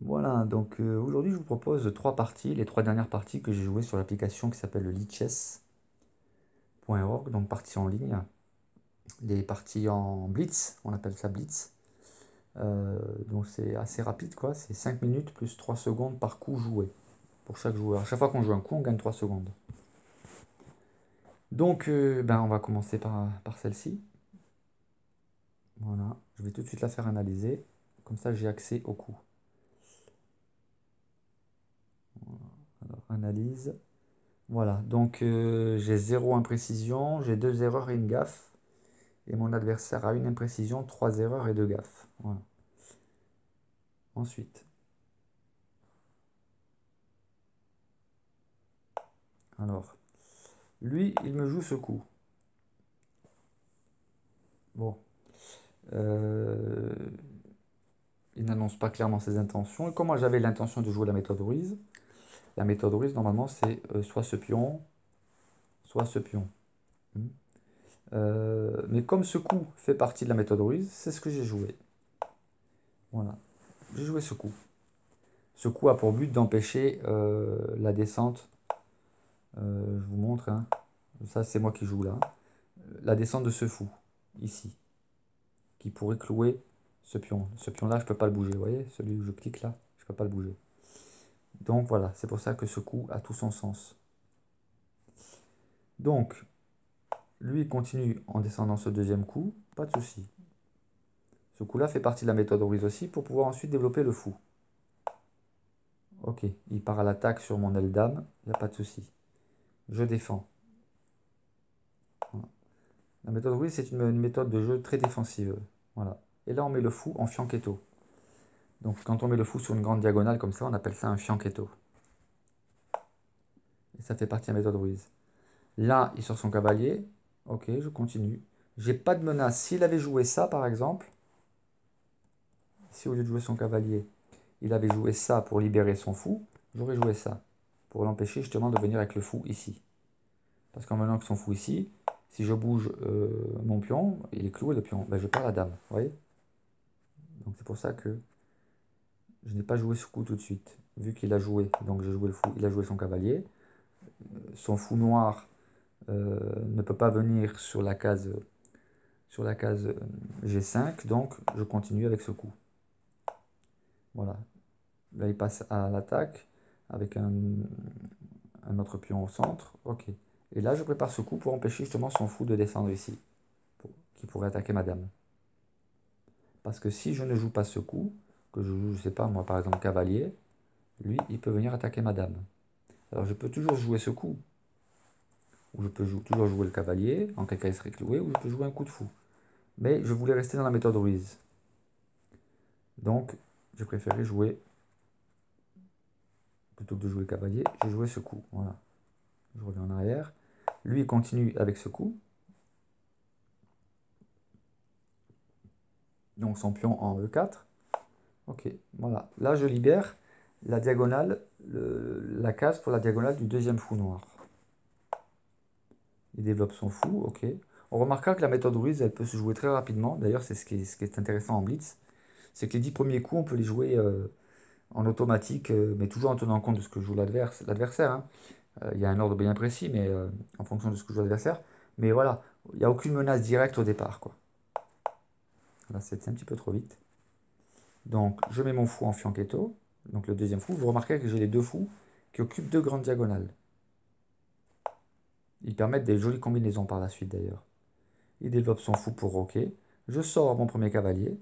Voilà, donc aujourd'hui je vous propose trois parties, les trois dernières parties que j'ai jouées sur l'application qui s'appelle le lichess.org, donc parties en ligne. Les parties en blitz, on appelle ça blitz. Donc c'est assez rapide quoi, c'est 5 minutes plus 3 secondes par coup joué pour chaque joueur. À chaque fois qu'on joue un coup, on gagne 3 secondes. Donc on va commencer par celle-ci. Voilà, je vais tout de suite la faire analyser, comme ça j'ai accès au coup. Alors analyse. Voilà, donc j'ai 0 imprécision, j'ai 2 erreurs et une gaffe. Et mon adversaire a une imprécision, 3 erreurs et 2 gaffes. Voilà. Ensuite, alors, lui, il me joue ce coup. Bon, euh, il n'annonce pas clairement ses intentions. Et comme moi j'avais l'intention de jouer la méthode Ruiz, normalement, c'est soit ce pion, soit ce pion. Hmm. Mais comme ce coup fait partie de la méthode Ruiz, c'est ce que j'ai joué. Voilà, j'ai joué ce coup. Ce coup a pour but d'empêcher la descente. Je vous montre, hein. Ça c'est moi qui joue là. La descente de ce fou, ici, qui pourrait clouer ce pion. Ce pion-là, je ne peux pas le bouger, vous voyez? Celui où je clique là, je ne peux pas le bouger. Donc voilà, c'est pour ça que ce coup a tout son sens. Donc, lui il continue en descendant ce deuxième coup, pas de souci. Ce coup-là fait partie de la méthode Ruiz aussi pour pouvoir ensuite développer le fou. Ok, il part à l'attaque sur mon aile dame, il n'y a pas de souci. Je défends. Voilà. La méthode Ruiz, c'est une méthode de jeu très défensive. Voilà. Et là, on met le fou en fianchetto. Donc quand on met le fou sur une grande diagonale comme ça, on appelle ça un fianchetto. Et ça fait partie de la méthode Ruiz. Là, il sort son cavalier. Ok, je continue. J'ai pas de menace. S'il avait joué ça, par exemple, si au lieu de jouer son cavalier, il avait joué ça pour libérer son fou, j'aurais joué ça. Pour l'empêcher justement de venir avec le fou ici. Parce qu'en menant avec son fou ici, si je bouge mon pion, il est cloué le pion, ben, je perds la dame. Vous voyez? Donc c'est pour ça que je n'ai pas joué ce coup tout de suite. Vu qu'il a joué, donc j'ai joué le fou, il a joué son cavalier. Son fou noir ne peut pas venir sur la case G5, donc je continue avec ce coup. Voilà. Là, il passe à l'attaque avec un autre pion au centre. Ok. Et là, je prépare ce coup pour empêcher justement son fou de descendre ici, qui pourrait attaquer ma dame. Parce que si je ne joue pas ce coup, que je joue, je sais pas, moi par exemple cavalier, lui, il peut venir attaquer ma dame. Alors je peux toujours jouer ce coup, ou je peux toujours jouer le cavalier, en quel cas il serait cloué, ou je peux jouer un coup de fou. Mais je voulais rester dans la méthode Ruiz. Donc, j'ai préféré jouer, plutôt que de jouer le cavalier, j'ai joué ce coup. Voilà. Je reviens en arrière. Lui, il continue avec ce coup. Donc son pion en E4. Ok, voilà. Là, je libère la diagonale, la case pour la diagonale du deuxième fou noir. Il développe son fou, ok. On remarquera que la méthode Ruiz, elle peut se jouer très rapidement. D'ailleurs, c'est ce qui est intéressant en Blitz. C'est que les 10 premiers coups, on peut les jouer en automatique, mais toujours en tenant compte de ce que joue l'adversaire. Hein. Il y a un ordre bien précis, mais en fonction de ce que joue l'adversaire. Mais voilà, il n'y a aucune menace directe au départ, quoi. Là, c'est un petit peu trop vite. Donc, je mets mon fou en fianchetto. Donc, le deuxième fou. Vous remarquez que j'ai les deux fous qui occupent deux grandes diagonales. Ils permettent des jolies combinaisons par la suite, d'ailleurs. Il développe son fou pour roquer. Je sors mon premier cavalier,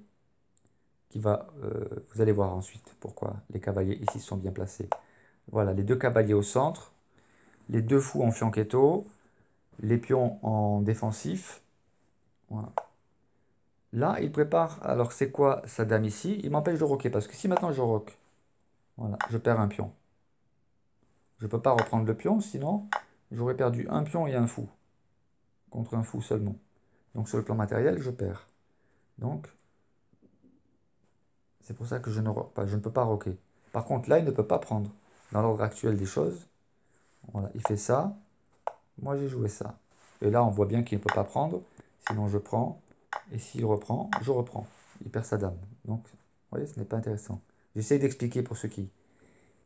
qui va... vous allez voir ensuite pourquoi les cavaliers ici sont bien placés. Voilà, les deux cavaliers au centre, les deux fous en fianchetto, les pions en défensif. Voilà. Là, il prépare, alors c'est quoi sa dame ici? Il m'empêche de roquer, parce que si maintenant je roque, voilà, je perds un pion. Je ne peux pas reprendre le pion, sinon j'aurais perdu un pion et un fou, contre un fou seulement. Donc sur le plan matériel, je perds. Donc, c'est pour ça que je ne peux pas roquer. Par contre, là, il ne peut pas prendre. Dans l'ordre actuel des choses, voilà, il fait ça, moi j'ai joué ça. Et là, on voit bien qu'il ne peut pas prendre, sinon je prends, et s'il reprend, je reprends. Il perd sa dame. Donc, vous voyez, ce n'est pas intéressant. J'essaye d'expliquer pour ceux qui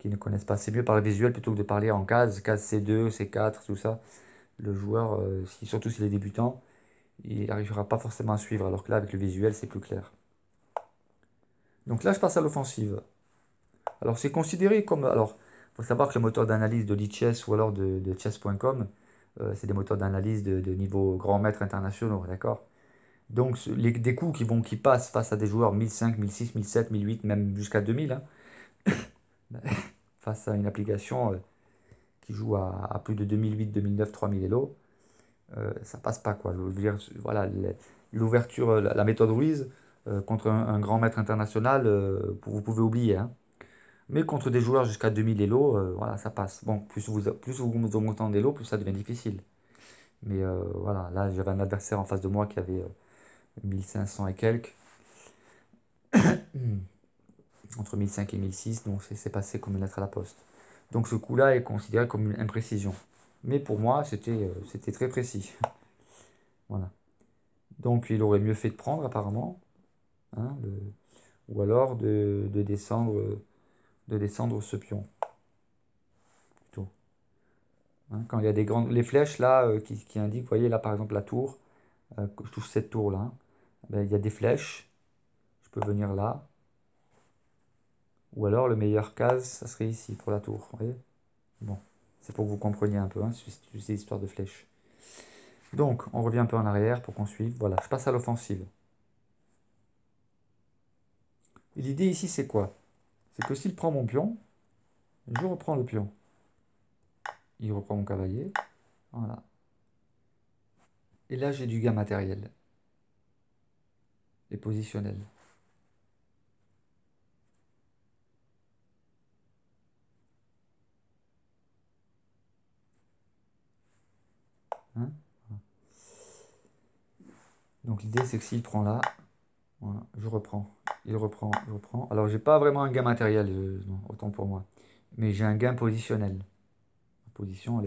ne connaissent pas. C'est mieux par le visuel plutôt que de parler en cases, case C2, C4, tout ça. Le joueur, surtout s'il est débutant, il n'arrivera pas forcément à suivre, alors que là, avec le visuel, c'est plus clair. Donc là, je passe à l'offensive. Alors, c'est considéré comme... Alors, il faut savoir que le moteur d'analyse de Lichess ou alors de chess.com, c'est des moteurs d'analyse de niveau grand maître internationaux, d'accord? Donc, des coups qui passent face à des joueurs 1005, 1006, 1007, 1008, même jusqu'à 2000, hein, face à une application qui joue à plus de 2008, 2009, 3000 Elo, ça passe pas, quoi. Je veux dire, voilà, l'ouverture, la méthode Ruiz, contre un grand maître international, vous pouvez oublier, hein. Mais contre des joueurs jusqu'à 2000 Elo, voilà, ça passe. Bon, plus vous montez en Elo, plus ça devient difficile. Mais voilà, là, j'avais un adversaire en face de moi qui avait 1500 et quelques, entre 1005 et 1006, donc c'est passé comme une lettre à la poste. Donc ce coup-là est considéré comme une imprécision. Mais pour moi, c'était très précis. Voilà. Donc il aurait mieux fait de prendre apparemment, hein, ou alors de descendre ce pion. Plutôt. Hein, quand il y a les flèches là qui indiquent, vous voyez là par exemple la tour, que je touche cette tour là, hein, ben, il y a des flèches, je peux venir là, ou alors le meilleur case, ça serait ici pour la tour. Vous voyez. Bon, c'est pour que vous compreniez un peu, hein, ces histoires de flèches. Donc, on revient un peu en arrière pour qu'on suive. Voilà, je passe à l'offensive. Et l'idée ici, c'est quoi? C'est que s'il prend mon pion, je reprends le pion. Il reprend mon cavalier. Voilà. Et là, j'ai du gain matériel et positionnel. Hein. Donc l'idée, c'est que s'il prend là, voilà, je reprends. Il reprend, je reprends. Alors, j'ai pas vraiment un gain matériel, non, autant pour moi. Mais j'ai un gain positionnel. La position, elle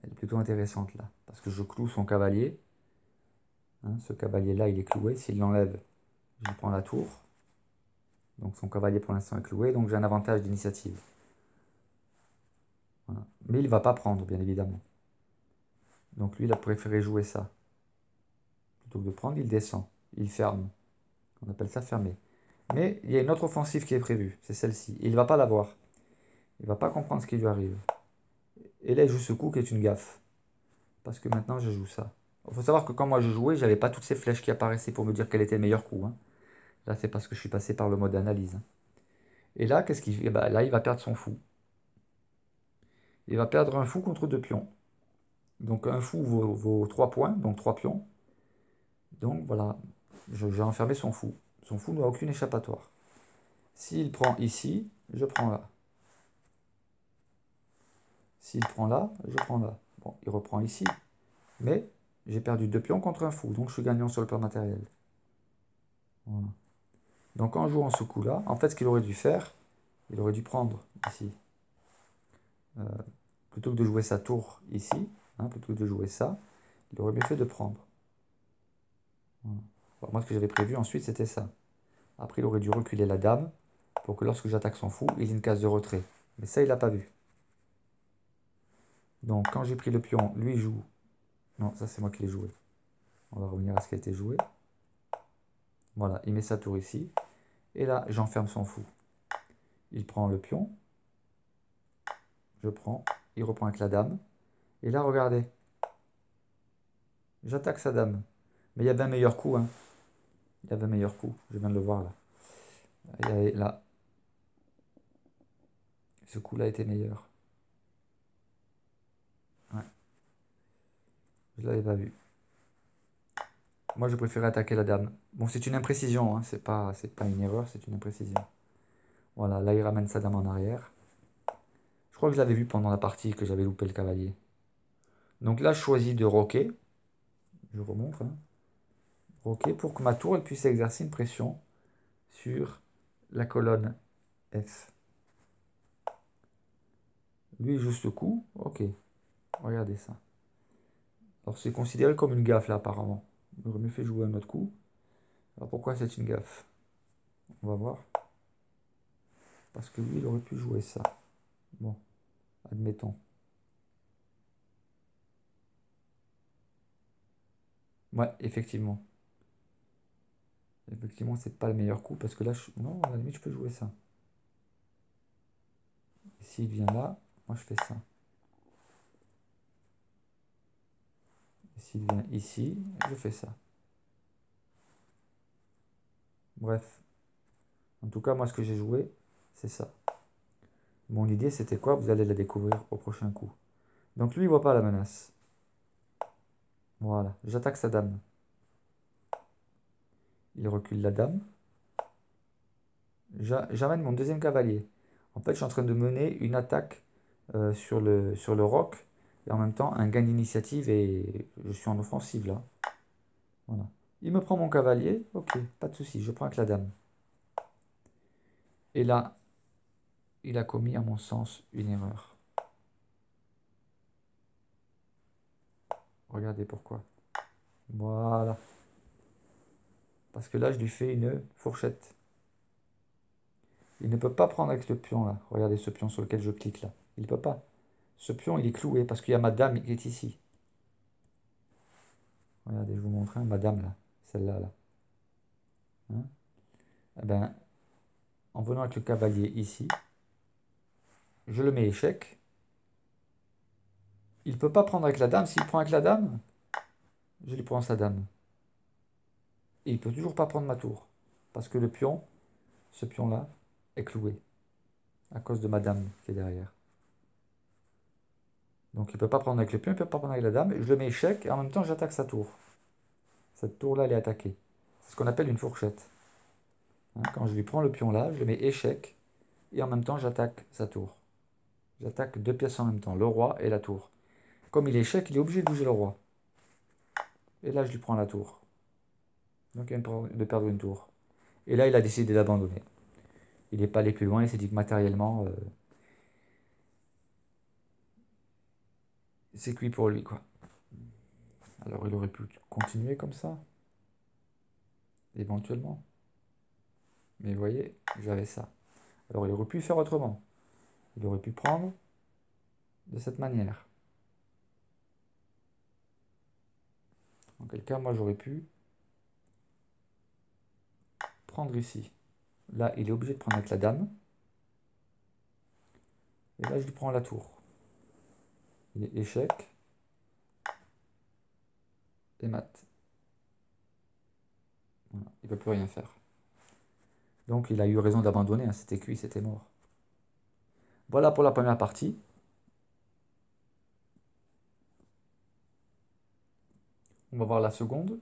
est plutôt intéressante là. Parce que je cloue son cavalier. Hein, ce cavalier-là, il est cloué. S'il l'enlève, je prends la tour. Donc son cavalier pour l'instant est cloué. Donc j'ai un avantage d'initiative. Voilà. Mais il ne va pas prendre, bien évidemment. Donc lui, il a préféré jouer ça. Plutôt que de prendre, il descend. Il ferme. On appelle ça fermer. Mais il y a une autre offensive qui est prévue. C'est celle-ci. Il ne va pas la voir. Il ne va pas comprendre ce qui lui arrive. Et là, il joue ce coup qui est une gaffe. Parce que maintenant, je joue ça. Il faut savoir que quand moi je jouais, j'avais pas toutes ces flèches qui apparaissaient pour me dire quel était le meilleur coup, hein. Là, c'est parce que je suis passé par le mode analyse, hein. Et là, qu'est-ce qu'il fait? Eh ben, là, il va perdre son fou. Il va perdre un fou contre deux pions. Donc un fou vaut 3 points, donc 3 pions. Donc voilà, j'ai enfermé son fou. Son fou n'a aucune échappatoire. S'il prend ici, je prends là. S'il prend là, je prends là. Bon, il reprend ici. Mais j'ai perdu 2 pions contre un fou, donc je suis gagnant sur le plan matériel. Voilà. Donc en jouant ce coup-là, en fait ce qu'il aurait dû faire, il aurait dû prendre ici. Euh, Plutôt que de jouer sa tour ici, hein, plutôt que de jouer ça, il aurait mieux fait de prendre. Voilà. Alors, moi ce que j'avais prévu ensuite c'était ça. Après il aurait dû reculer la dame pour que lorsque j'attaque son fou, il ait une case de retrait. Mais ça il n'a pas vu. Donc quand j'ai pris le pion, lui il joue. Non, ça c'est moi qui l'ai joué. On va revenir à ce qui a été joué. Voilà, il met sa tour ici. Et là, j'enferme son fou. Il prend le pion. Je prends. Il reprend avec la dame. Et là, regardez. J'attaque sa dame. Mais il y avait un meilleur coup, hein. Il y avait un meilleur coup. Je viens de le voir là. Là. Ce coup-là était meilleur. Ouais. Je ne l'avais pas vu. Moi, je préférais attaquer la dame. Bon, c'est une imprécision, hein. C'est pas une erreur, c'est une imprécision. Voilà, là, il ramène sa dame en arrière. Je crois que je l'avais vu pendant la partie que j'avais loupé le cavalier. Donc là, je choisis de roquer. Je remonte, hein. Roquer pour que ma tour elle puisse exercer une pression sur la colonne F. Lui, il joue ce coup. Ok, regardez ça. Alors, c'est considéré comme une gaffe là, apparemment. Il aurait mieux fait jouer un autre coup. Alors, pourquoi c'est une gaffe? On va voir. Parce que lui, il aurait pu jouer ça. Bon, admettons. Ouais, effectivement. Effectivement, c'est pas le meilleur coup parce que là, non, à la limite, je peux jouer ça. S'il vient là, moi je fais ça. Et s'il vient ici, je fais ça. Bref. En tout cas, moi, ce que j'ai joué, c'est ça. Mon idée, c'était quoi? Vous allez la découvrir au prochain coup. Donc lui, il voit pas la menace. Voilà, j'attaque sa dame. Il recule la dame. J'amène mon deuxième cavalier. En fait, je suis en train de mener une attaque sur le roc et en même temps un gain d'initiative et je suis en offensive là. Voilà. Il me prend mon cavalier, ok, pas de souci, je prends avec la dame. Et là, il a commis à mon sens une erreur. Regardez pourquoi. Voilà. Parce que là, je lui fais une fourchette. Il ne peut pas prendre avec ce pion là. Regardez ce pion sur lequel je clique là. Il ne peut pas. Ce pion, il est cloué parce qu'il y a ma dame qui est ici. Regardez, je vous montre, hein, ma dame là. Celle-là là. Hein. Eh ben, en venant avec le cavalier ici, je le mets échec. Il ne peut pas prendre avec la dame. S'il prend avec la dame, je lui prends sa dame. Et il ne peut toujours pas prendre ma tour. Parce que le pion, ce pion-là, est cloué. À cause de ma dame qui est derrière. Donc il ne peut pas prendre avec le pion, il ne peut pas prendre avec la dame. Je le mets échec et en même temps j'attaque sa tour. Cette tour-là, elle est attaquée. C'est ce qu'on appelle une fourchette. Hein, quand je lui prends le pion là, je le mets échec et en même temps j'attaque sa tour. J'attaque deux pièces en même temps, le roi et la tour. Comme il est échec, il est obligé de bouger le roi. Et là, je lui prends la tour. Donc il vient de perdre une tour. Et là, il a décidé d'abandonner. Il n'est pas allé plus loin, il s'est dit que matériellement, c'est cuit pour lui, quoi. Alors il aurait pu continuer comme ça, éventuellement. Mais vous voyez, j'avais ça. Alors il aurait pu faire autrement. Il aurait pu prendre de cette manière. En quel cas, moi j'aurais pu prendre ici. Là, il est obligé de prendre avec la dame. Et là, je lui prends la tour. Il est échec. Et mat. Voilà. Il ne peut plus rien faire. Donc il a eu raison d'abandonner. Hein. C'était cuit, c'était mort. Voilà pour la première partie. On va voir la seconde.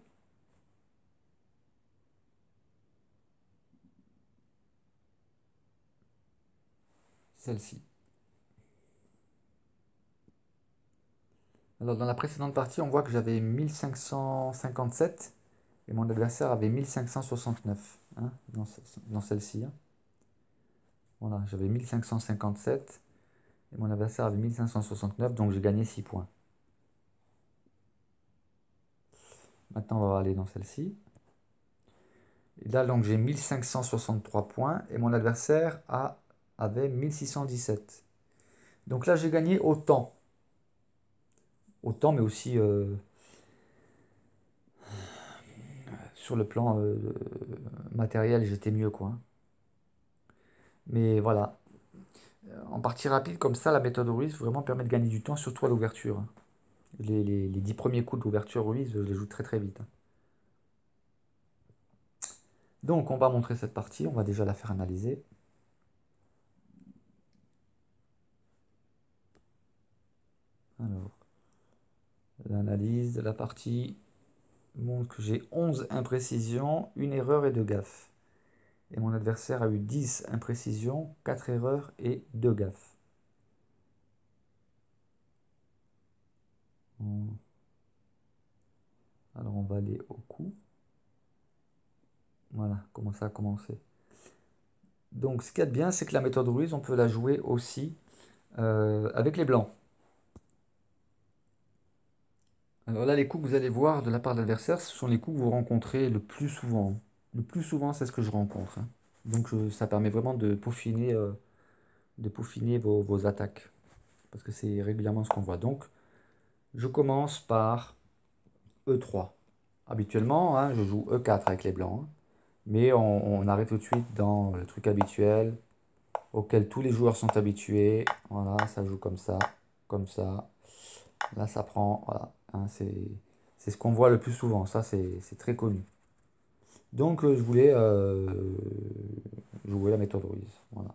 Celle-ci. Alors dans la précédente partie, on voit que j'avais 1557 et mon adversaire avait 1569 hein, dans celle-ci. Hein. Voilà, j'avais 1557 et mon adversaire avait 1569, donc j'ai gagné 6 points. Maintenant, on va aller dans celle-ci. Et là, donc j'ai 1563 points et mon adversaire avait 1617. Donc là, j'ai gagné autant. Autant, mais aussi sur le plan matériel, j'étais mieux, quoi. Mais voilà. En partie rapide, comme ça, la méthode Ruiz vraiment permet de gagner du temps, surtout à l'ouverture. Les 10 premiers coups de l'ouverture Ruiz, je les joue très très vite. Donc, on va montrer cette partie, on va déjà la faire analyser. Alors, l'analyse de la partie montre que j'ai 11 imprécisions, une erreur et 2 gaffes. Et mon adversaire a eu 10 imprécisions, 4 erreurs et 2 gaffes. Alors on va aller au coup. Voilà comment ça a commencé. Donc ce qu'il y a de bien, c'est que la méthode Ruiz, on peut la jouer aussi avec les blancs. Alors là, les coups que vous allez voir de la part de l'adversaire, ce sont les coups que vous rencontrez le plus souvent. Le plus souvent, c'est ce que je rencontre. Hein. Donc ça permet vraiment de peaufiner vos attaques. Parce que c'est régulièrement ce qu'on voit. Donc je commence par E3. Habituellement, hein, je joue E4 avec les blancs. Hein. Mais on arrive tout de suite dans le truc habituel auquel tous les joueurs sont habitués. Voilà, ça joue comme ça, comme ça. Là, ça prend. Voilà, hein, c'est ce qu'on voit le plus souvent. Ça, c'est très connu. Donc, je voulais jouer la méthode Ruiz. Voilà.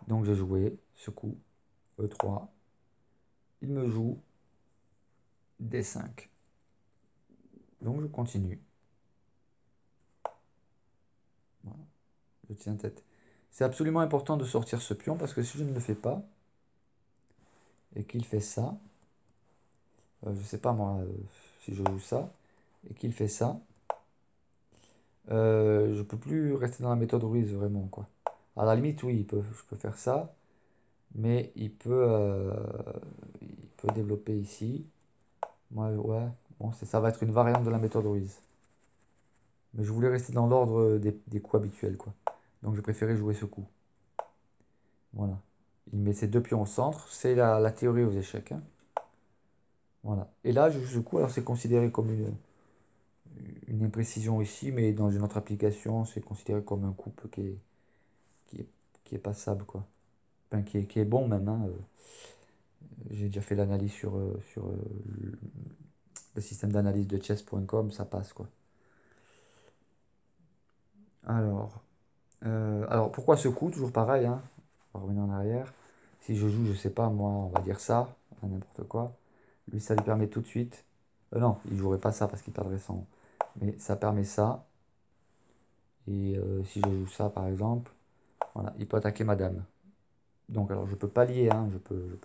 Donc, j'ai joué ce coup, E3. Il me joue D5. Donc, je continue. Voilà, je tiens tête. C'est absolument important de sortir ce pion parce que si je ne le fais pas et qu'il fait ça, je sais pas moi, si je joue ça et qu'il fait ça, je peux plus rester dans la méthode Ruiz vraiment quoi. À la limite, oui, je peux faire ça, mais il peut développer ici. Moi, ouais, bon, ça va être une variante de la méthode Ruiz. Mais je voulais rester dans l'ordre des coups habituels quoi. Donc j'ai préféré jouer ce coup. Voilà. Il met ses deux pions au centre. C'est la théorie aux échecs. Hein. Voilà. Et là, je joue ce coup. Alors c'est considéré comme une imprécision ici, mais dans une autre application, c'est considéré comme un couple qui est, qui est passable quoi. Enfin, qui est bon même. Hein. J'ai déjà fait l'analyse sur le système d'analyse de chess.com, ça passe quoi. Alors, alors pourquoi ce coup? Toujours pareil, hein. On va revenir en arrière. Si je joue, je sais pas, moi, on va dire ça, à n'importe quoi. Lui, ça lui permet tout de suite. Non, il jouerait pas ça parce qu'il perdrait son. Mais ça permet ça. Et si je joue ça, par exemple, voilà, il peut attaquer madame. Donc, alors, je peux pas lier, hein, je peux.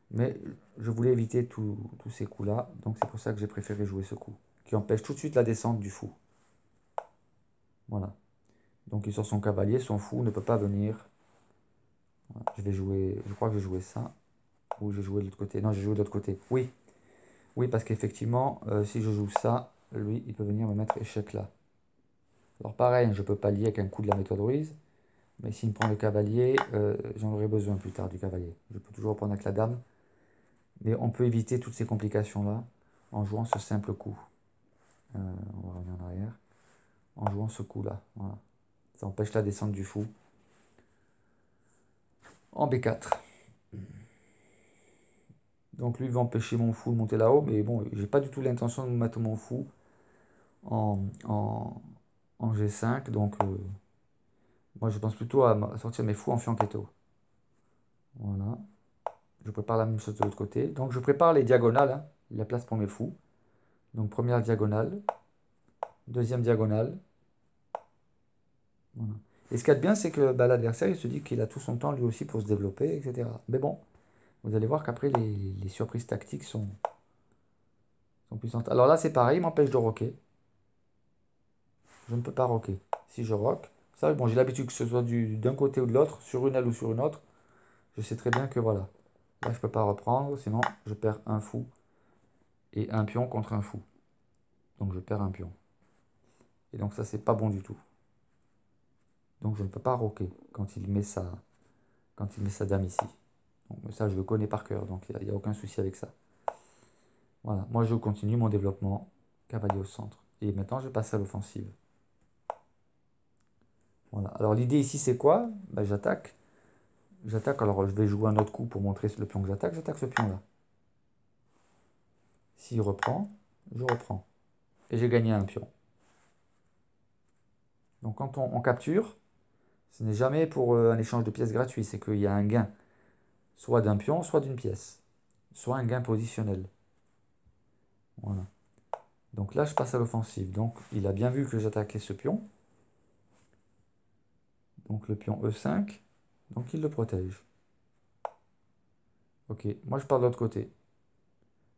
Mais je voulais éviter tous ces coups-là. Donc, c'est pour ça que j'ai préféré jouer ce coup. Qui empêche tout de suite la descente du fou. Voilà. Donc, il sort son cavalier, son fou ne peut pas venir. Voilà. Je vais jouer, je crois que je vais jouer ça. Ou j'ai joué de l'autre côté. Non, j'ai joué de l'autre côté. Oui, oui, parce qu'effectivement, si je joue ça, lui, il peut venir me mettre échec là. Alors pareil, je ne peux pas lier avec un coup de la méthode Ruiz, mais s'il me prend le cavalier, j'en aurai besoin plus tard du cavalier. Je peux toujours prendre avec la dame, mais on peut éviter toutes ces complications-là en jouant ce simple coup. On va revenir en arrière. En jouant ce coup-là. Voilà. Ça empêche la descente du fou. En B4. Donc lui il va empêcher mon fou de monter là-haut, mais bon, j'ai pas du tout l'intention de mettre mon fou en, en, en G5, donc moi je pense plutôt à sortir mes fous en fianchetto. Voilà. Je prépare la même chose de l'autre côté. Donc je prépare les diagonales, hein, la place pour mes fous. Donc première diagonale, deuxième diagonale. Voilà. Et ce qu'il y a de bien, c'est que bah, l'adversaire, il se dit qu'il a tout son temps lui aussi pour se développer, etc. Mais bon, vous allez voir qu'après, les surprises tactiques sont puissantes. Alors là, c'est pareil, il m'empêche de roquer. Je ne peux pas roquer. Si je roque, ça, bon, j'ai l'habitude que ce soit d'un côté ou de l'autre, sur une aile ou sur une autre. Je sais très bien que voilà. Là, je ne peux pas reprendre, sinon je perds un fou et un pion contre un fou. Donc je perds un pion. Et donc ça, c'est pas bon du tout. Donc je ne peux pas roquer quand il met sa dame ici. Donc ça, je le connais par cœur, donc il n'y a aucun souci avec ça. Voilà, moi je continue mon développement, cavalier au centre. Et maintenant, je passe à l'offensive. Voilà. Alors l'idée ici, c'est quoi? Ben, j'attaque. J'attaque, alors je vais jouer un autre coup pour montrer le pion que j'attaque. J'attaque ce pion-là. S'il reprend, je reprends. Et j'ai gagné un pion. Donc quand on capture, ce n'est jamais pour un échange de pièces gratuit, c'est qu'il y a un gain, soit d'un pion, soit d'une pièce, soit un gain positionnel. Voilà. Donc là, je passe à l'offensive. Donc il a bien vu que j'attaquais ce pion. Donc le pion E5. Donc il le protège. Ok, moi je pars de l'autre côté.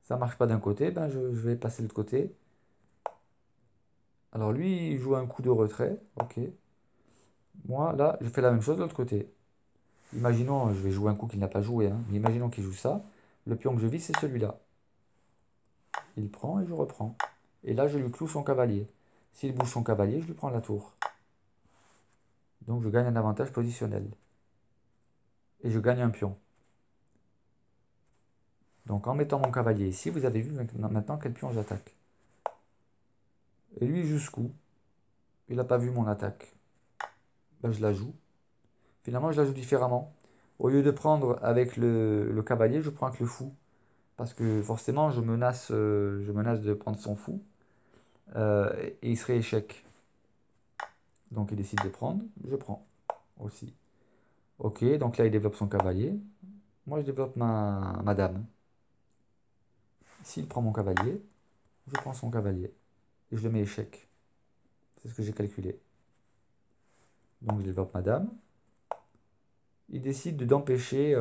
Ça marche pas d'un côté, ben je vais passer de l'autre côté. Alors lui, il joue un coup de retrait. Ok. Moi, là, je fais la même chose de l'autre côté. Imaginons, je vais jouer un coup qu'il n'a pas joué, hein, mais imaginons qu'il joue ça. Le pion que je vise, c'est celui-là. Il prend et je reprends. Et là, je lui cloue son cavalier. S'il bouge son cavalier, je lui prends la tour. Donc je gagne un avantage positionnel. Et je gagne un pion. Donc en mettant mon cavalier ici, vous avez vu maintenant quel pion j'attaque. Et lui jusqu'où? Il n'a pas vu mon attaque. Ben, je la joue. Finalement, je la joue différemment. Au lieu de prendre avec le cavalier, je prends avec le fou. Parce que forcément, je menace de prendre son fou. Et il serait échec. Donc il décide de prendre, je prends aussi. Ok, donc là il développe son cavalier. Moi je développe ma dame. S'il prend mon cavalier, je prends son cavalier. Et je le mets échec. C'est ce que j'ai calculé. Donc je développe ma dame. Il décide d'empêcher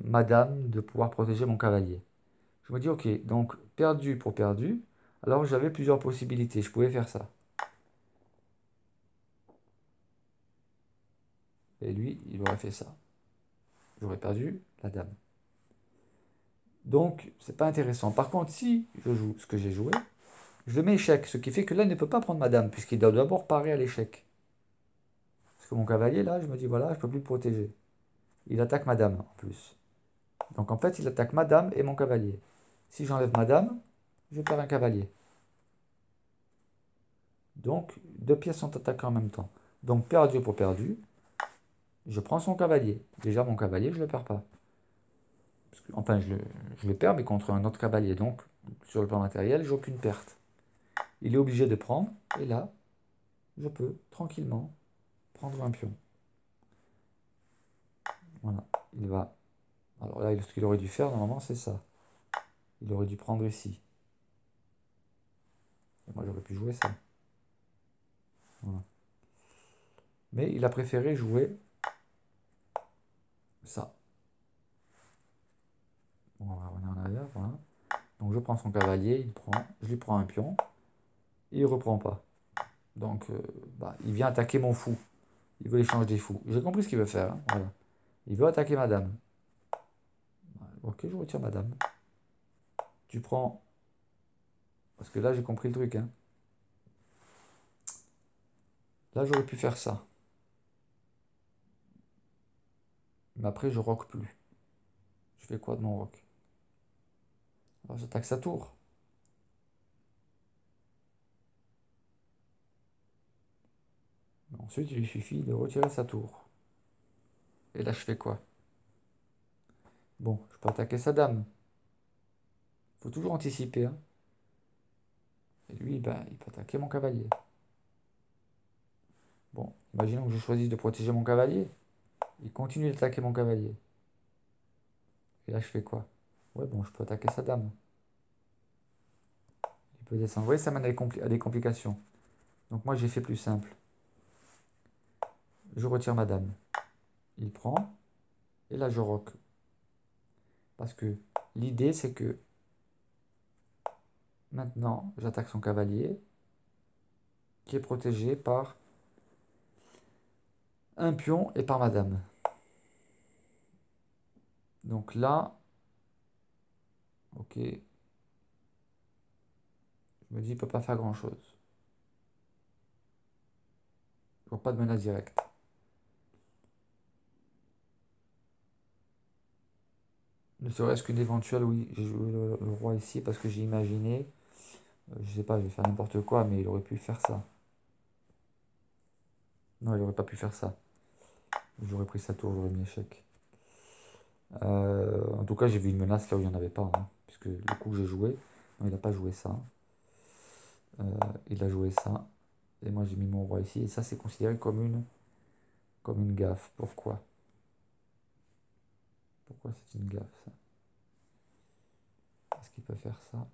ma dame de pouvoir protéger mon cavalier. Je me dis ok, donc perdu pour perdu. Alors j'avais plusieurs possibilités, je pouvais faire ça. Et lui, il aurait fait ça. J'aurais perdu la dame. Donc, c'est pas intéressant. Par contre, si je joue ce que j'ai joué, je le mets échec, ce qui fait que là, il ne peut pas prendre ma dame, puisqu'il doit d'abord parer à l'échec. Parce que mon cavalier, là, je me dis, voilà, je ne peux plus le protéger. Il attaque ma dame, en plus. Donc, en fait, il attaque ma dame et mon cavalier. Si j'enlève ma dame, je perds un cavalier. Donc, deux pièces sont attaquées en même temps. Donc, perdu pour perdu, je prends son cavalier. Déjà, mon cavalier, je ne le perds pas. Enfin, je le perds, mais contre un autre cavalier. Donc, sur le plan matériel, j'ai aucune perte. Il est obligé de prendre, et là, je peux tranquillement prendre un pion. Voilà, il va. Alors là, ce qu'il aurait dû faire, normalement, c'est ça. Il aurait dû prendre ici. Et moi, j'aurais pu jouer ça. Voilà. Mais il a préféré jouer ça. Bon, on va revenir en arrière, voilà. Donc je prends son cavalier, il prend, je lui prends un pion, et il reprend pas. Donc, il vient attaquer mon fou. Il veut l'échange des fous. J'ai compris ce qu'il veut faire, hein, voilà. Il veut attaquer ma dame. Ok, je retire ma dame. Tu prends. Parce que là, j'ai compris le truc, hein. Là, j'aurais pu faire ça. Mais après, je roque plus. Je fais quoi de mon roc? Alors, j'attaque sa tour. Ensuite, il lui suffit de retirer sa tour. Et là, je fais quoi? Bon, je peux attaquer sa dame. Il faut toujours anticiper, hein. Et lui, il peut attaquer mon cavalier. Bon, imaginons que je choisisse de protéger mon cavalier. Il continue d'attaquer mon cavalier. Et là, je fais quoi? Ouais, bon, je peux attaquer sa dame. Il peut descendre. Vous voyez, ça mène à des complications. Donc moi, j'ai fait plus simple. Je retire ma dame. Il prend. Et là, je roque. Parce que l'idée, c'est que maintenant, j'attaque son cavalier, qui est protégé par un pion et par ma dame. Donc là, ok, je me dis, il ne peut pas faire grand-chose. Je vois pas de menace directe. Ne serait-ce qu'une éventuelle, oui, j'ai joué le roi ici parce que j'ai imaginé, je sais pas, je vais faire n'importe quoi, mais il aurait pu faire ça. Non, il aurait pas pu faire ça. J'aurais pris sa tour, j'aurais mis échec. En tout cas, j'ai vu une menace là où il n'y en avait pas, hein, puisque le coup que j'ai joué, non, il n'a pas joué ça. Euh, il a joué ça. Et moi, j'ai mis mon roi ici. Et ça, c'est considéré comme une gaffe. Pourquoi? Pourquoi c'est une gaffe, ça? Est-ce qu'il peut faire ça?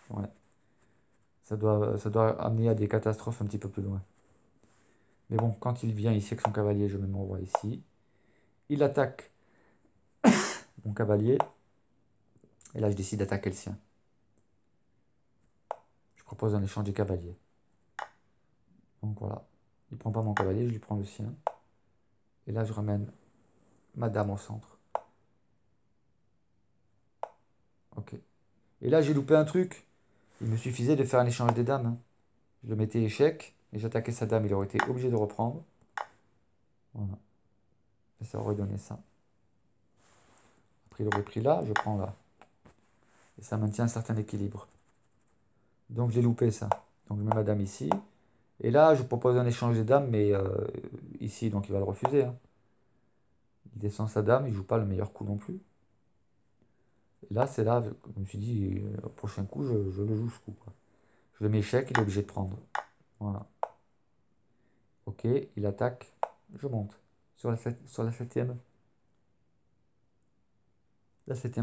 Ouais. Ça doit amener à des catastrophes un petit peu plus loin. Mais bon, quand il vient ici avec son cavalier, je mets mon roi ici. Il attaque mon cavalier. Et là, je décide d'attaquer le sien. Je propose un échange des cavaliers. Donc voilà. Il prend pas mon cavalier, je lui prends le sien. Et là, je ramène ma dame au centre. Ok. Et là, j'ai loupé un truc. Il me suffisait de faire un échange des dames, hein. Je le mettais échec et j'attaquais sa dame. Il aurait été obligé de reprendre. Voilà. Et ça aurait donné ça. Après, il aurait pris là, je prends là. Et ça maintient un certain équilibre. Donc, j'ai loupé ça. Donc, je mets ma dame ici. Et là, je propose un échange des dames, mais ici, donc il va le refuser, hein. Il descend sa dame, il joue pas le meilleur coup non plus. Et là, c'est là, je me suis dit, au prochain coup, je le joue ce coup, quoi. Je le mets échec, il est obligé de prendre. Voilà. Ok, il attaque, je monte sur la septième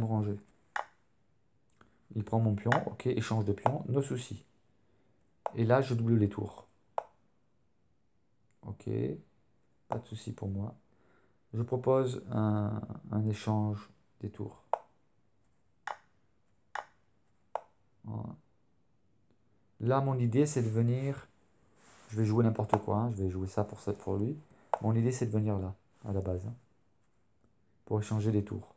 rangée. Il prend mon pion, ok, échange de pion, no souci. Et là, je double les tours. Ok, pas de souci pour moi. Je propose un échange des tours. Voilà. Là, mon idée, c'est de venir. Je vais jouer n'importe quoi, hein, je vais jouer ça pour lui. Mon idée, c'est de venir là, à la base, hein, pour échanger les tours.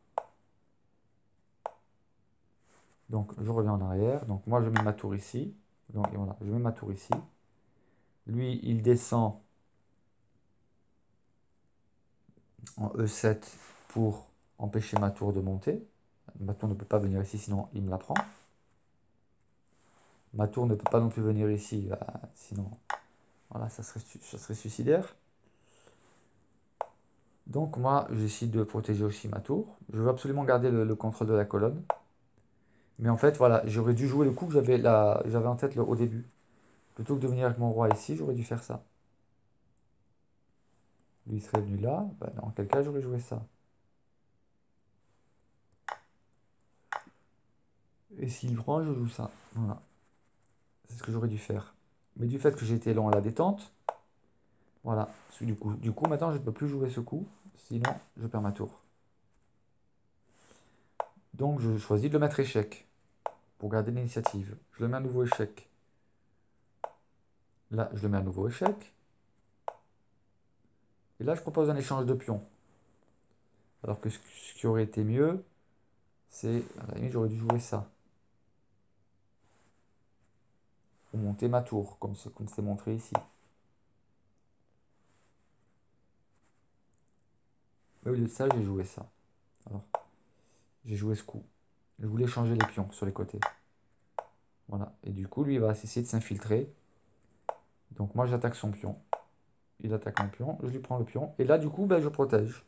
Donc, je reviens en arrière. Donc, moi, je mets ma tour ici. Donc, et voilà, je mets ma tour ici. Lui, il descend en E7 pour empêcher ma tour de monter. Ma tour ne peut pas venir ici, sinon il me la prend. Ma tour ne peut pas non plus venir ici, sinon voilà, ça serait suicidaire. Donc moi, j'essaie de protéger aussi ma tour. Je veux absolument garder le contrôle de la colonne. Mais en fait, voilà, j'aurais dû jouer le coup que j'avais en tête au début. Plutôt que de venir avec mon roi ici, j'aurais dû faire ça. Lui serait venu là, bah, dans quel cas j'aurais joué ça. Et s'il prend, je joue ça. Voilà. C'est ce que j'aurais dû faire. Mais du fait que j'ai été long à la détente, voilà. Du coup, maintenant, je ne peux plus jouer ce coup. Sinon, je perds ma tour. Donc, je choisis de le mettre échec. Pour garder l'initiative. Je le mets à nouveau échec. Là, je le mets à nouveau échec. Et là, je propose un échange de pions. Alors que ce qui aurait été mieux, c'est... À la limite, j'aurais dû jouer ça. Pour monter ma tour, comme c'est montré ici. Mais au lieu de ça, j'ai joué ça. Alors, j'ai joué ce coup. Je voulais changer les pions sur les côtés. Voilà. Et du coup, lui, il va essayer de s'infiltrer. Donc moi, j'attaque son pion. Il attaque mon pion. Je lui prends le pion. Et là, du coup, ben, je protège.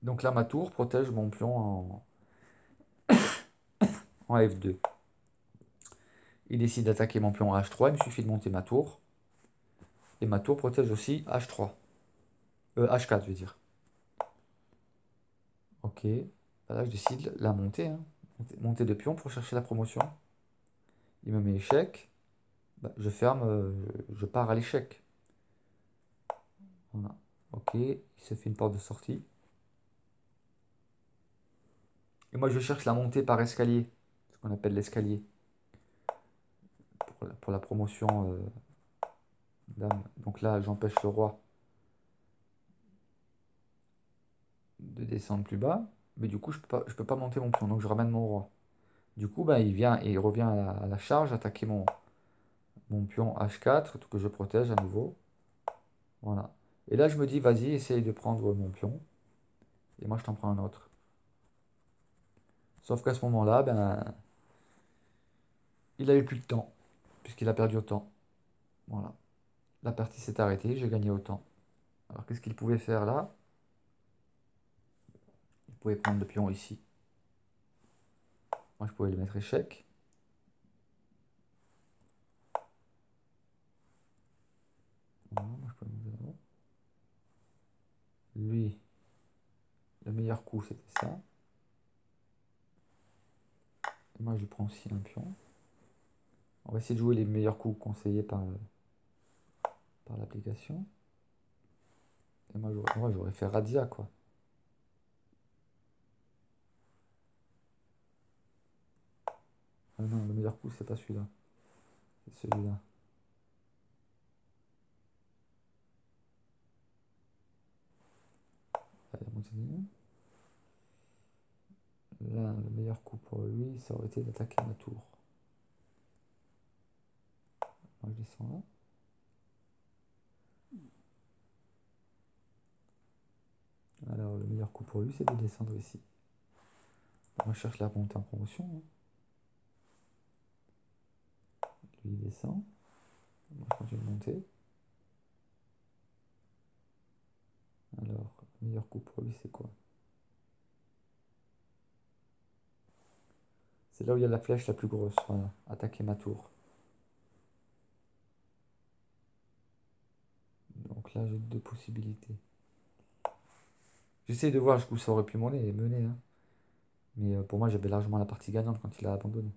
Donc là, ma tour protège mon pion en F2. Il décide d'attaquer mon pion à H3. Il me suffit de monter ma tour. Et ma tour protège aussi H3. H4, je veux dire. Ok. Là, je décide la montée, hein. Montée de pion pour chercher la promotion. Il me met échec. Bah, je ferme, je pars à l'échec. Voilà. Ok. Il se fait une porte de sortie. Et moi, je cherche la montée par escalier. Ce qu'on appelle l'escalier. Pour la promotion dame. Donc là, j'empêche le roi de descendre plus bas. Mais du coup, je peux pas monter mon pion. Donc je ramène mon roi. Du coup, bah, il vient et il revient à la charge, attaquer mon pion H4, que je protège à nouveau. Voilà. Et là, je me dis, vas-y, essaye de prendre mon pion. Et moi, je t'en prends un autre. Sauf qu'à ce moment-là, ben, il a eu plus de temps, puisqu'il a perdu autant. Voilà. La partie s'est arrêtée, j'ai gagné autant. Alors, qu'est-ce qu'il pouvait faire là? Il pouvait prendre le pion ici. Moi, je pouvais le mettre échec. Voilà, moi, je pouvais le mettre là-haut. Lui, le meilleur coup, c'était ça. Et moi, je prends aussi un pion. On va essayer de jouer les meilleurs coups conseillés par l'application. Et moi, j'aurais fait Radia, quoi. Ah non, le meilleur coup, c'est pas celui-là. C'est celui-là. Allez, Là, le meilleur coup pour lui, ça aurait été d'attaquer ma tour. Moi, je descends là. Alors, le meilleur coup pour lui, c'est de descendre ici. Moi, je cherche la montée en promotion. Hein. Lui, il descend. Moi, je continue de monter. Alors, le meilleur coup pour lui, c'est quoi? C'est là où il y a la flèche la plus grosse. Voilà, attaquer ma tour. Donc là, j'ai deux possibilités. J'essaie de voir jusqu'où ça aurait pu mener. Hein. Mais pour moi, j'avais largement la partie gagnante quand il a abandonné.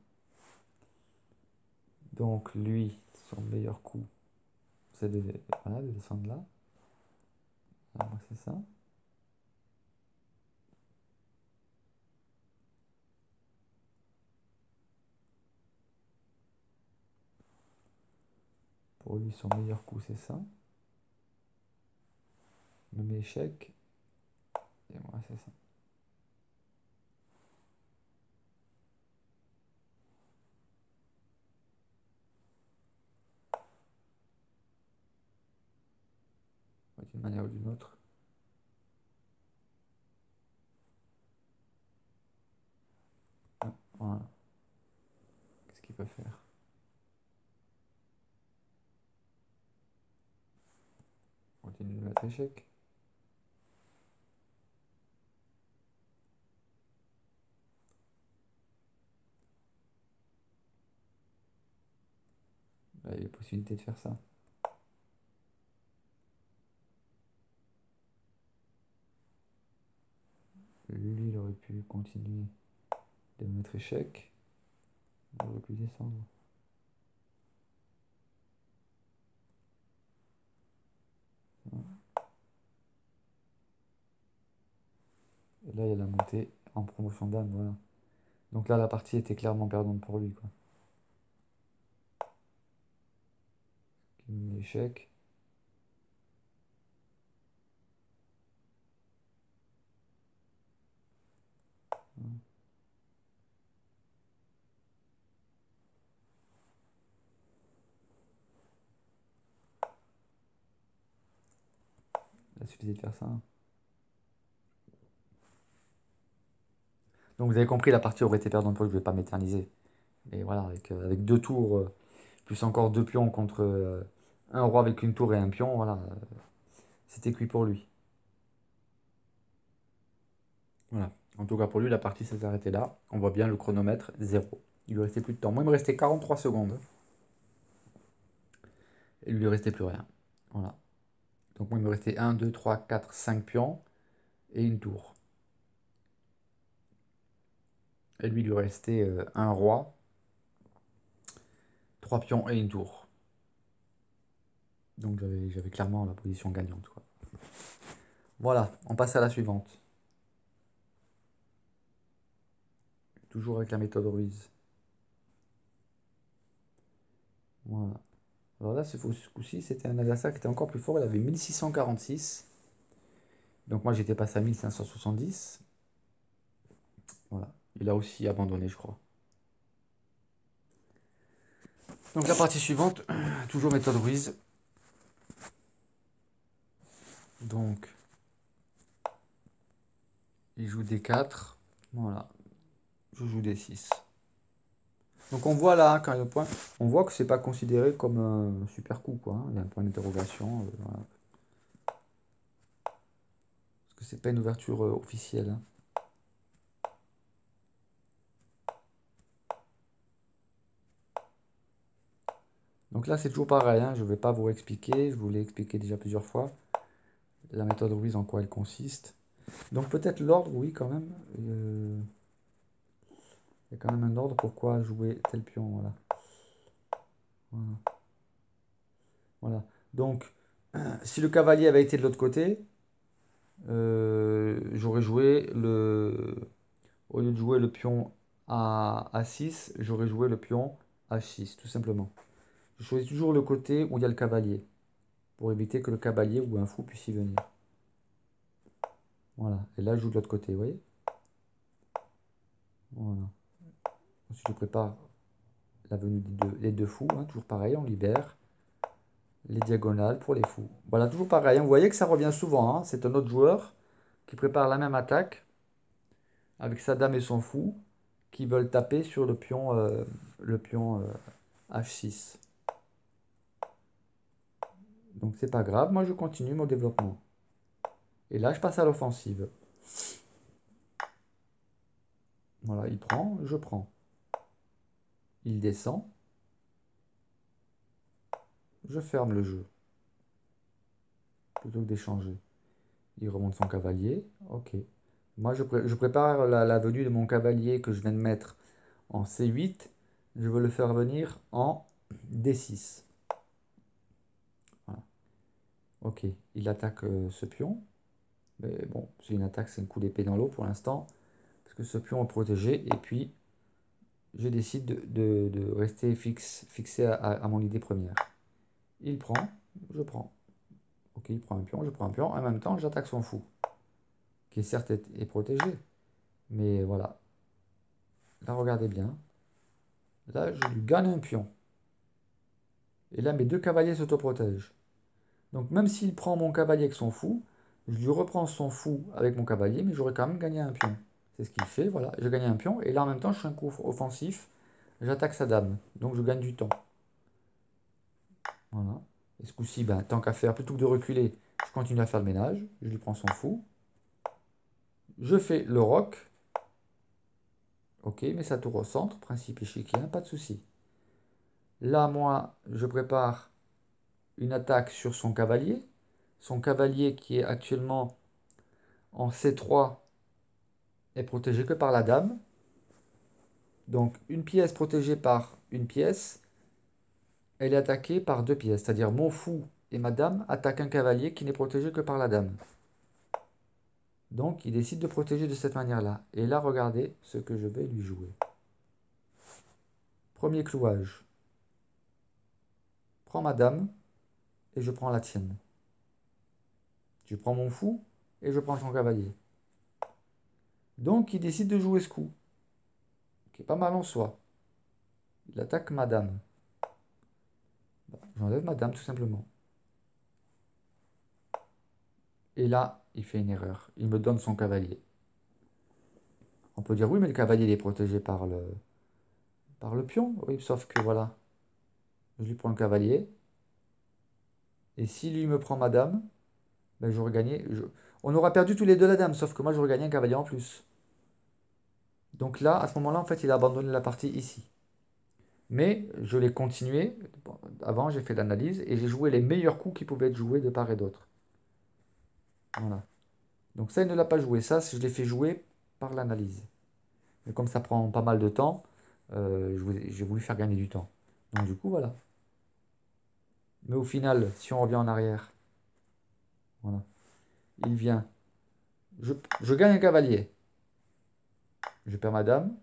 Donc lui, son meilleur coup, c'est voilà, de descendre là. Alors, c'est ça. Pour lui, son meilleur coup, c'est ça. Je me mets échec. Et moi, c'est ça. D'une manière ou d'une autre. Ah, voilà. Qu'est-ce qu'il peut faire? On continue de mettre échec. Là, il y a possibilité de faire ça. Lui, il aurait pu continuer de mettre échec. Il aurait pu descendre. Et là, il y a la montée en promotion d'âme, voilà. Donc là, la partie était clairement perdante pour lui, quoi. Échec. Il suffisait de faire ça. Hein. Donc vous avez compris, la partie aurait été perdante pour lui, je ne vais pas m'éterniser. Mais voilà, avec deux tours, plus encore deux pions contre un roi avec une tour et un pion, voilà, c'était cuit pour lui. Voilà. En tout cas, pour lui, la partie s'est arrêtée là. On voit bien le chronomètre, 0. Il lui restait plus de temps. Moi, il me restait 43 secondes. Et lui, il lui restait plus rien. Voilà. Donc moi, il me restait 1, 2, 3, 4, 5 pions et une tour. Et lui, il lui restait un roi, 3 pions et une tour. Donc j'avais clairement la position gagnante. Quoi. Voilà, on passe à la suivante. Toujours avec la méthode Ruiz. Voilà. Alors là, ce coup-ci, c'était un adversaire qui était encore plus fort. Il avait 1646. Donc moi, j'étais passé à 1570. Voilà. Il a aussi abandonné, je crois. Donc la partie suivante, toujours méthode Ruiz. Donc, il joue D4. Voilà. Je joue D6. Donc on voit là, quand il y a le point, on voit que c'est pas considéré comme un super coup, quoi. Hein. Il y a un point d'interrogation. Voilà. Parce que c'est pas une ouverture officielle. Hein. Donc là, c'est toujours pareil. Hein. Je ne vais pas vous expliquer. Je vous l'ai expliqué déjà plusieurs fois. La méthode Ruiz, en quoi elle consiste. Donc peut-être l'ordre, oui, quand même. Il y a quand même un ordre. Pourquoi jouer tel pion, voilà. Voilà. Voilà. Donc, si le cavalier avait été de l'autre côté, j'aurais joué le... Au lieu de jouer le pion à A6, j'aurais joué le pion H6, tout simplement. Je choisis toujours le côté où il y a le cavalier, pour éviter que le cavalier ou un fou puisse y venir. Voilà. Et là, je joue de l'autre côté, vous voyez? Voilà. Ensuite, je prépare la venue des deux fous. Hein, toujours pareil, on libère les diagonales pour les fous. Voilà, toujours pareil. Vous voyez que ça revient souvent. Hein. C'est un autre joueur qui prépare la même attaque avec sa dame et son fou qui veulent taper sur le pion H6. Donc c'est pas grave, moi je continue mon développement. Et là je passe à l'offensive. Voilà, il prend, je prends. Il descend, je ferme le jeu. Plutôt que d'échanger. Il remonte son cavalier, ok. Moi je prépare la venue de mon cavalier que je viens de mettre en C8. Je veux le faire venir en D6. Voilà. Ok, il attaque ce pion. Mais bon, c'est une attaque, c'est un coup d'épée dans l'eau pour l'instant. Parce que ce pion est protégé. Et puis, je décide de rester fixé à mon idée première. Il prend, je prends. Ok, il prend un pion, je prends un pion. En même temps, j'attaque son fou. Qui certes est protégé. Mais voilà. Là, regardez bien. Là, je lui gagne un pion. Et là, mes deux cavaliers s'autoprotègent. Donc, même s'il prend mon cavalier avec son fou, je lui reprends son fou avec mon cavalier, mais j'aurais quand même gagné un pion. C'est ce qu'il fait, voilà. J'ai gagné un pion, et là, en même temps, je fais un coup offensif. J'attaque sa dame. Donc, je gagne du temps. Voilà. Et ce coup-ci, ben, tant qu'à faire, plutôt que de reculer, je continue à faire le ménage. Je lui prends son fou. Je fais le roc. Ok, mais ça tourne au centre. Principe échiquier, pas de souci. Là, moi, je prépare une attaque sur son cavalier. Son cavalier qui est actuellement en C3 est protégé que par la dame. Donc une pièce protégée par une pièce, elle est attaquée par deux pièces. C'est-à-dire mon fou et ma dame attaquent un cavalier qui n'est protégé que par la dame. Donc il décide de protéger de cette manière-là. Et là, regardez ce que je vais lui jouer. Premier clouage. Prends ma dame et je prends la tienne. Je prends mon fou et je prends son cavalier. Donc il décide de jouer ce coup, qui est pas mal en soi. Il attaque ma dame. J'enlève ma dame tout simplement. Et là, il fait une erreur. Il me donne son cavalier. On peut dire oui, mais le cavalier il est protégé par le pion. Oui, sauf que voilà, je lui prends le cavalier. Et si lui me prend ma dame, ben j'aurais gagné. On aura perdu tous les deux la dame, sauf que moi j'aurais gagné un cavalier en plus. Donc là, à ce moment-là, en fait, il a abandonné la partie ici. Mais je l'ai continué. Bon, avant, j'ai fait l'analyse et j'ai joué les meilleurs coups qui pouvaient être joués de part et d'autre. Voilà. Donc ça, il ne l'a pas joué. Ça, je l'ai fait jouer par l'analyse. Mais comme ça prend pas mal de temps, j'ai voulu faire gagner du temps. Donc du coup, voilà. Mais au final, si on revient en arrière, voilà, il vient. Je gagne un cavalier. Je perds ma dame.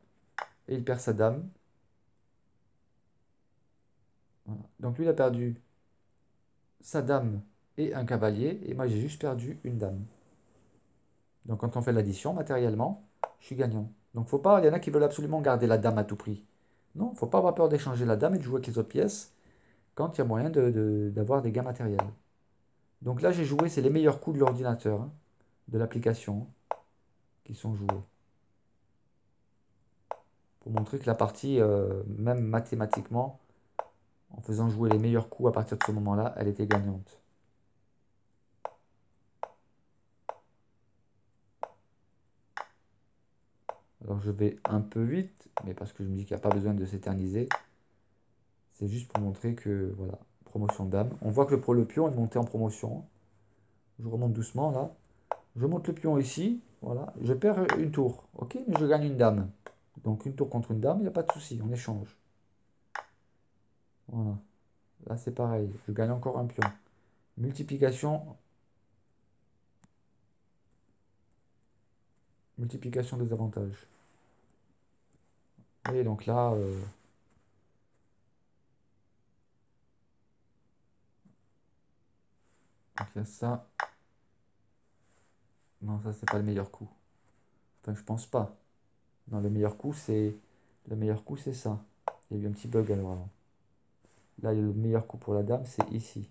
Et il perd sa dame. Voilà. Donc lui, il a perdu sa dame et un cavalier. Et moi, j'ai juste perdu une dame. Donc quand on fait l'addition, matériellement, je suis gagnant. Donc faut pas, il y en a qui veulent absolument garder la dame à tout prix. Non, faut pas avoir peur d'échanger la dame et de jouer avec les autres pièces quand il y a moyen d'avoir des gains matériels. Donc là, j'ai joué, c'est les meilleurs coups de l'ordinateur, hein, de l'application, qui sont joués. Pour montrer que la partie, même mathématiquement, en faisant jouer les meilleurs coups à partir de ce moment-là, elle était gagnante. Alors je vais un peu vite, mais parce que je me dis qu'il n'y a pas besoin de s'éterniser. C'est juste pour montrer que, voilà, promotion de dame. On voit que le pion est monté en promotion. Je remonte doucement là. Je monte le pion ici, voilà. Je perds une tour, ok, mais je gagne une dame. Donc une tour contre une dame, il n'y a pas de souci, on échange. Voilà. Là c'est pareil, je gagne encore un pion. Multiplication. Multiplication des avantages. Et donc là, donc il y a ça. Non, ça c'est pas le meilleur coup. Enfin, je pense pas. Non, le meilleur coup, c'est... Le meilleur coup, c'est ça. Il y a eu un petit bug alors avant. Là, le meilleur coup pour la dame, c'est ici.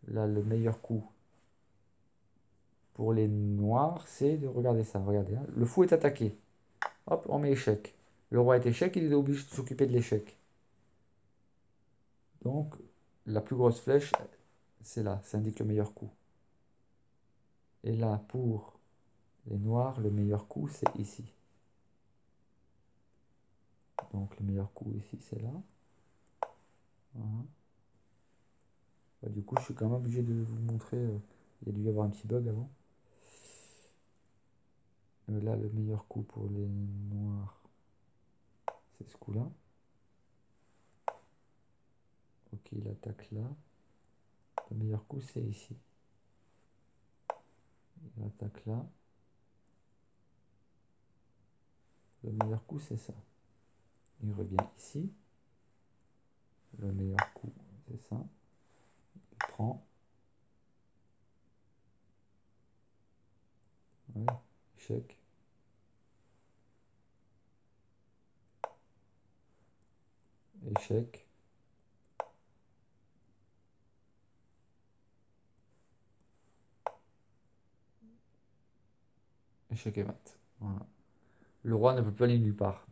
Là, le meilleur coup pour les noirs, c'est de regarder ça. Regardez, hein. Le fou est attaqué. Hop, on met échec. Le roi est échec, il est obligé de s'occuper de l'échec. Donc, la plus grosse flèche, c'est là. Ça indique le meilleur coup. Et là, pour les noirs, le meilleur coup, c'est ici. Donc, le meilleur coup ici, c'est là. Voilà. Bah, du coup, je suis quand même obligé de vous montrer. Il y a dû y avoir un petit bug avant. Là, le meilleur coup pour les noirs, c'est ce coup-là. Ok, il attaque là. Le meilleur coup, c'est ici. Il attaque là. Le meilleur coup, c'est ça. Il revient ici. Le meilleur coup, c'est ça. Il prend. Ouais, échec. Échec. Échec et mat. Voilà. Le roi ne peut pas aller nulle part.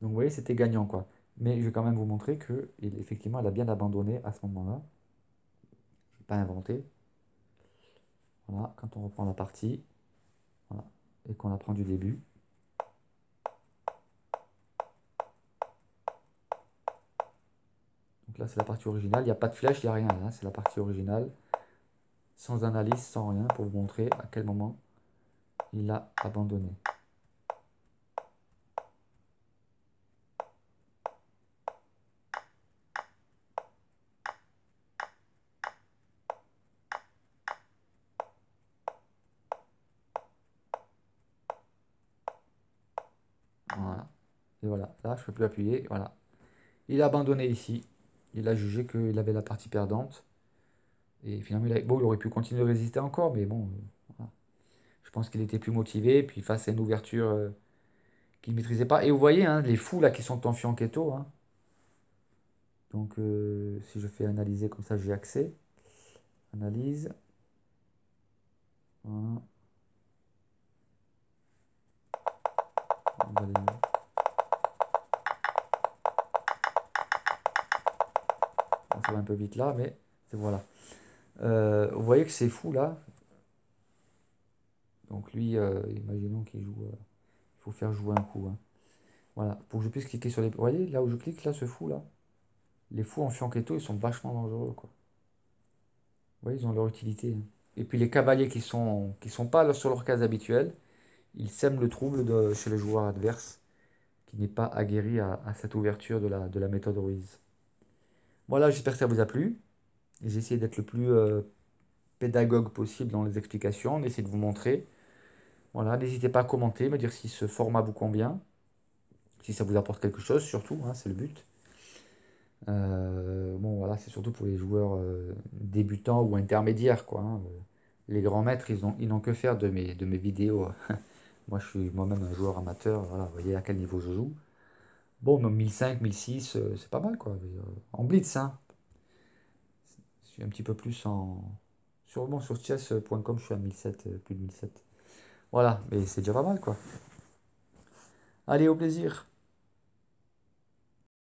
Donc vous voyez, c'était gagnant quoi. Mais je vais quand même vous montrer que effectivement, elle a bien abandonné à ce moment-là. Je vais pas inventer. Voilà, quand on reprend la partie, voilà, et qu'on la prend du début. Donc là, c'est la partie originale. Il n'y a pas de flèche, il n'y a rien. Là, c'est la partie originale. Sans analyse, sans rien, pour vous montrer à quel moment il a abandonné. Voilà. Et voilà, là, je ne peux plus appuyer. Voilà. Il a abandonné ici. Il a jugé qu'il avait la partie perdante. Et finalement, bon, il aurait pu continuer de résister encore, mais bon, voilà. Je pense qu'il était plus motivé. Puis face à une ouverture qu'il ne maîtrisait pas. Et vous voyez, hein, les fous là qui sont en fianchetto. Hein. Donc, si je fais analyser comme ça, j'ai accès. Analyse. Voilà. On va ça va un peu vite là, mais c'est voilà. Vous voyez que c'est fou là. Donc lui, imaginons qu'il joue. Il faut faire jouer un coup. Hein. Voilà, pour que je puisse cliquer sur les... Vous voyez, là où je clique, là, ce fou là. Les fous en fianchetto, ils sont vachement dangereux, quoi. Vous voyez, ils ont leur utilité. Hein. Et puis les cavaliers qui sont pas sur leur case habituelle, ils sèment le trouble chez le joueur adverse, qui n'est pas aguerri à cette ouverture de la méthode Ruiz. Voilà, j'espère que ça vous a plu. J'ai essayé d'être le plus pédagogue possible dans les explications, d'essayer de vous montrer. Voilà, n'hésitez pas à commenter, me dire si ce format vous convient, si ça vous apporte quelque chose, surtout, hein, c'est le but. Bon, voilà, c'est surtout pour les joueurs débutants ou intermédiaires, quoi. Hein. Les grands maîtres, ils n'ont que faire de mes vidéos. Moi, je suis moi-même un joueur amateur. Voilà, vous voyez à quel niveau je joue. Bon, même 1005, 1006, c'est pas mal, quoi. En blitz, hein. Je suis un petit peu plus en... sur chess.com, je suis à 1007, plus de 1007. Voilà, mais c'est déjà pas mal, quoi. Allez, au plaisir.